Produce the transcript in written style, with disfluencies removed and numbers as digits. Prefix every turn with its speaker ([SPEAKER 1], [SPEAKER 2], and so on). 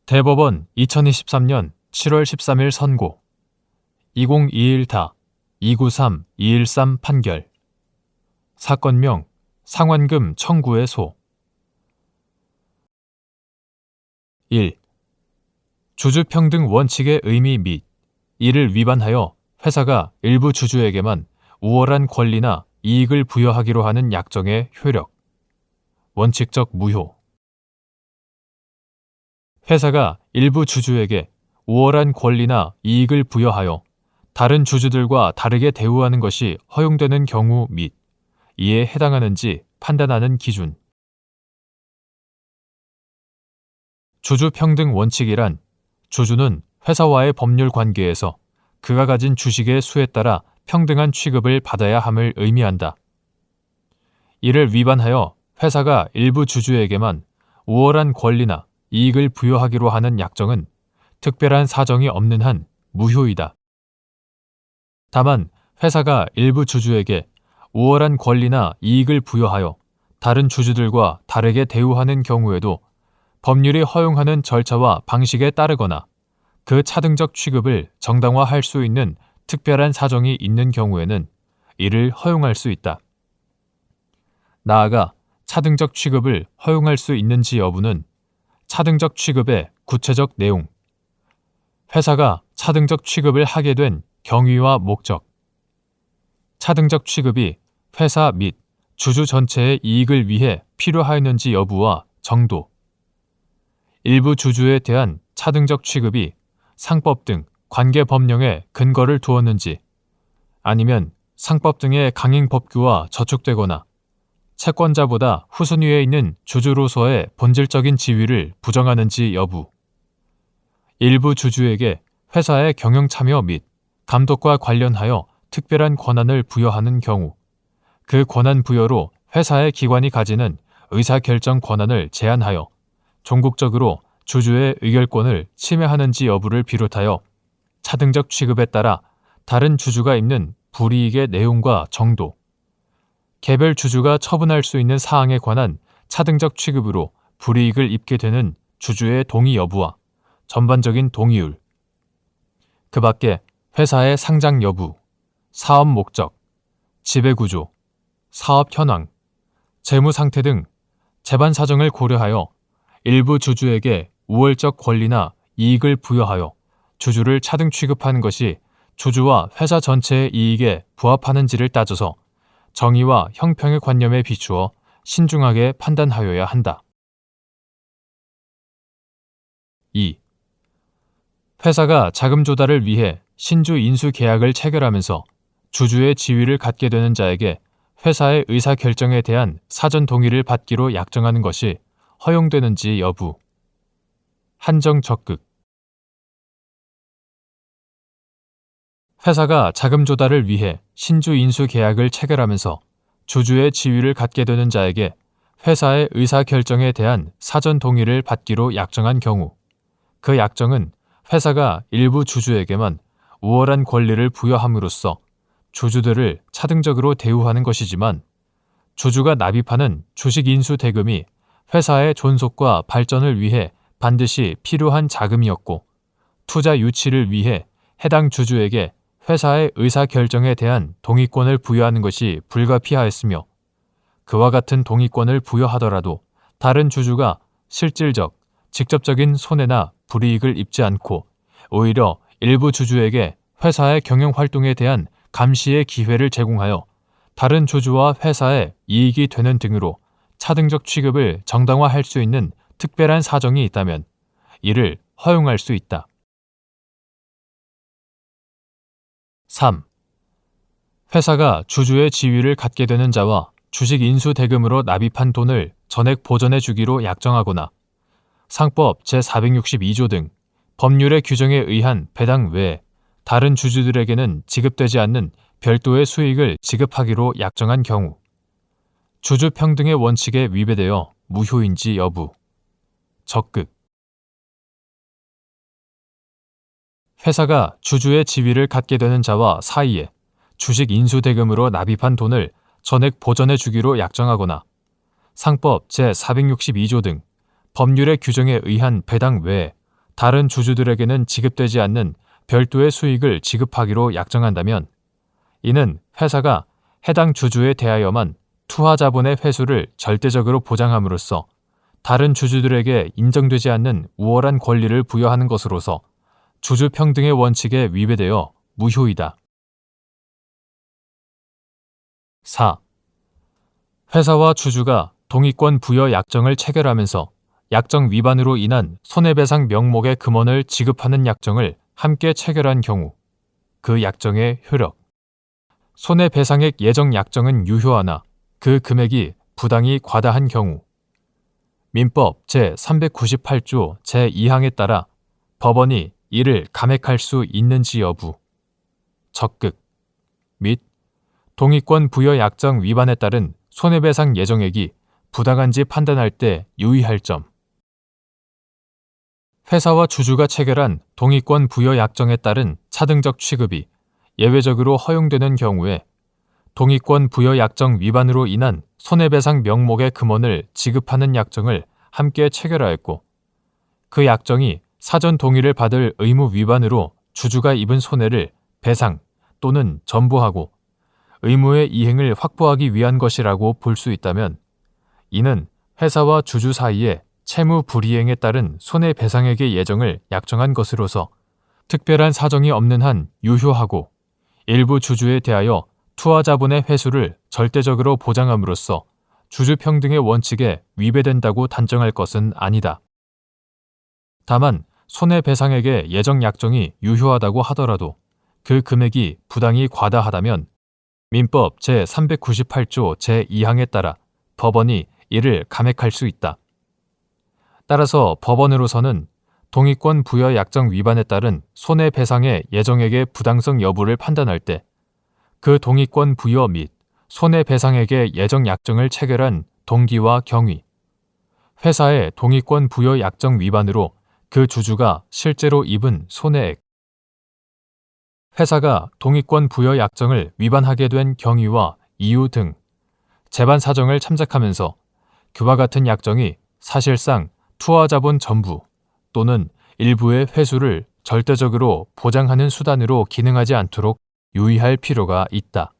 [SPEAKER 1] 대법원 2023년 7월 13일 선고 2021-293-213 판결 사건명 상환금 청구의 소 1. 주주평등 원칙의 의미 및 이를 위반하여 회사가 일부 주주에게만 우월한 권리나 이익을 부여하기로 하는 약정의 효력 원칙적 무효 회사가 일부 주주에게 우월한 권리나 이익을 부여하여 다른 주주들과 다르게 대우하는 것이 허용되는 경우 및 이에 해당하는지 판단하는 기준. 주주평등 원칙이란 주주는 회사와의 법률 관계에서 그가 가진 주식의 수에 따라 평등한 취급을 받아야 함을 의미한다. 이를 위반하여 회사가 일부 주주에게만 우월한 권리나 이익을 부여하기로 하는 약정은 특별한 사정이 없는 한 무효이다. 다만 회사가 일부 주주에게 우월한 권리나 이익을 부여하여 다른 주주들과 다르게 대우하는 경우에도 법률이 허용하는 절차와 방식에 따르거나 그 차등적 취급을 정당화할 수 있는 특별한 사정이 있는 경우에는 이를 허용할 수 있다. 나아가 차등적 취급을 허용할 수 있는지 여부는 차등적 취급의 구체적 내용, 회사가 차등적 취급을 하게 된 경위와 목적, 차등적 취급이 회사 및 주주 전체의 이익을 위해 필요하였는지 여부와 정도, 일부 주주에 대한 차등적 취급이 상법 등 관계 법령에 근거를 두었는지 아니면 상법 등의 강행 법규와 저촉되거나 채권자보다 후순위에 있는 주주로서의 본질적인 지위를 부정하는지 여부, 일부 주주에게 회사의 경영 참여 및 감독과 관련하여 특별한 권한을 부여하는 경우, 그 권한 부여로 회사의 기관이 가지는 의사결정 권한을 제한하여 종국적으로 주주의 의결권을 침해하는지 여부를 비롯하여 차등적 취급에 따라 다른 주주가 입는 불이익의 내용과 정도, 개별 주주가 처분할 수 있는 사항에 관한 차등적 취급으로 불이익을 입게 되는 주주의 동의 여부와 전반적인 동의율, 그 밖에 회사의 상장 여부, 사업 목적, 지배구조, 사업 현황, 재무 상태 등 재반 사정을 고려하여 일부 주주에게 우월적 권리나 이익을 부여하여 주주를 차등 취급하는 것이 주주와 회사 전체의 이익에 부합하는지를 따져서 정의와 형평의 관념에 비추어 신중하게 판단하여야 한다. 2. 회사가 자금 조달을 위해 신주 인수 계약을 체결하면서 주주의 지위를 갖게 되는 자에게 회사의 의사결정에 대한 사전 동의를 받기로 약정하는 것이 허용되는지 여부. 한정 적극. 회사가 자금 조달을 위해 신주 인수 계약을 체결하면서 주주의 지위를 갖게 되는 자에게 회사의 의사결정에 대한 사전 동의를 받기로 약정한 경우, 그 약정은 회사가 일부 주주에게만 우월한 권리를 부여함으로써 주주들을 차등적으로 대우하는 것이지만 주주가 납입하는 주식 인수 대금이 회사의 존속과 발전을 위해 반드시 필요한 자금이었고 투자 유치를 위해 해당 주주에게 회사의 의사결정에 대한 동의권을 부여하는 것이 불가피하였으며 그와 같은 동의권을 부여하더라도 다른 주주가 실질적, 직접적인 손해나 불이익을 입지 않고 오히려 일부 주주에게 회사의 경영활동에 대한 감시의 기회를 제공하여 다른 주주와 회사에 이익이 되는 등으로 차등적 취급을 정당화할 수 있는 특별한 사정이 있다면 이를 허용할 수 있다. 3. 회사가 주주의 지위를 갖게 되는 자와 주식 인수 대금으로 납입한 돈을 전액 보전해 주기로 약정하거나 상법 제462조 등 법률의 규정에 의한 배당 외에 다른 주주들에게는 지급되지 않는 별도의 수익을 지급하기로 약정한 경우, 주주평등의 원칙에 위배되어 무효인지 여부. 적극. 회사가 주주의 지위를 갖게 되는 자와 사이에 주식 인수 대금으로 납입한 돈을 전액 보전해 주기로 약정하거나 상법 제462조 등 법률의 규정에 의한 배당 외에 다른 주주들에게는 지급되지 않는 별도의 수익을 지급하기로 약정한다면 이는 회사가 해당 주주에 대하여만 투하 자본의 회수를 절대적으로 보장함으로써 다른 주주들에게 인정되지 않는 우월한 권리를 부여하는 것으로서 주주 평등의 원칙에 위배되어 무효이다. 4. 회사와 주주가 동의권 부여 약정을 체결하면서 약정 위반으로 인한 손해배상 명목의 금원을 지급하는 약정을 함께 체결한 경우 그 약정의 효력. 손해배상액 예정 약정은 유효하나 그 금액이 부당히 과다한 경우 민법 제398조 제2항에 따라 법원이 이를 감액할 수 있는지 여부, 적극 및 동의권 부여 약정 위반에 따른 손해배상 예정액이 부당한지 판단할 때 유의할 점. 회사와 주주가 체결한 동의권 부여 약정에 따른 차등적 취급이 예외적으로 허용되는 경우에 동의권 부여 약정 위반으로 인한 손해배상 명목의 금원을 지급하는 약정을 함께 체결하였고 그 약정이 사전 동의를 받을 의무 위반으로 주주가 입은 손해를 배상 또는 전부하고 의무의 이행을 확보하기 위한 것이라고 볼 수 있다면 이는 회사와 주주 사이에 채무 불이행에 따른 손해배상액의 예정을 약정한 것으로서 특별한 사정이 없는 한 유효하고 일부 주주에 대하여 투하 자본의 회수를 절대적으로 보장함으로써 주주 평등의 원칙에 위배된다고 단정할 것은 아니다. 다만 손해배상액의 예정 약정이 유효하다고 하더라도 그 금액이 부당히 과다하다면 민법 제398조 제2항에 따라 법원이 이를 감액할 수 있다. 따라서 법원으로서는 동의권 부여 약정 위반에 따른 손해배상의 예정액의 부당성 여부를 판단할 때 그 동의권 부여 및 손해배상액의 예정 약정을 체결한 동기와 경위, 회사의 동의권 부여 약정 위반으로 그 주주가 실제로 입은 손해액, 회사가 동의권 부여 약정을 위반하게 된 경위와 이유 등 재반 사정을 참작하면서 그와 같은 약정이 사실상 투하 자본 전부 또는 일부의 회수를 절대적으로 보장하는 수단으로 기능하지 않도록 유의할 필요가 있다.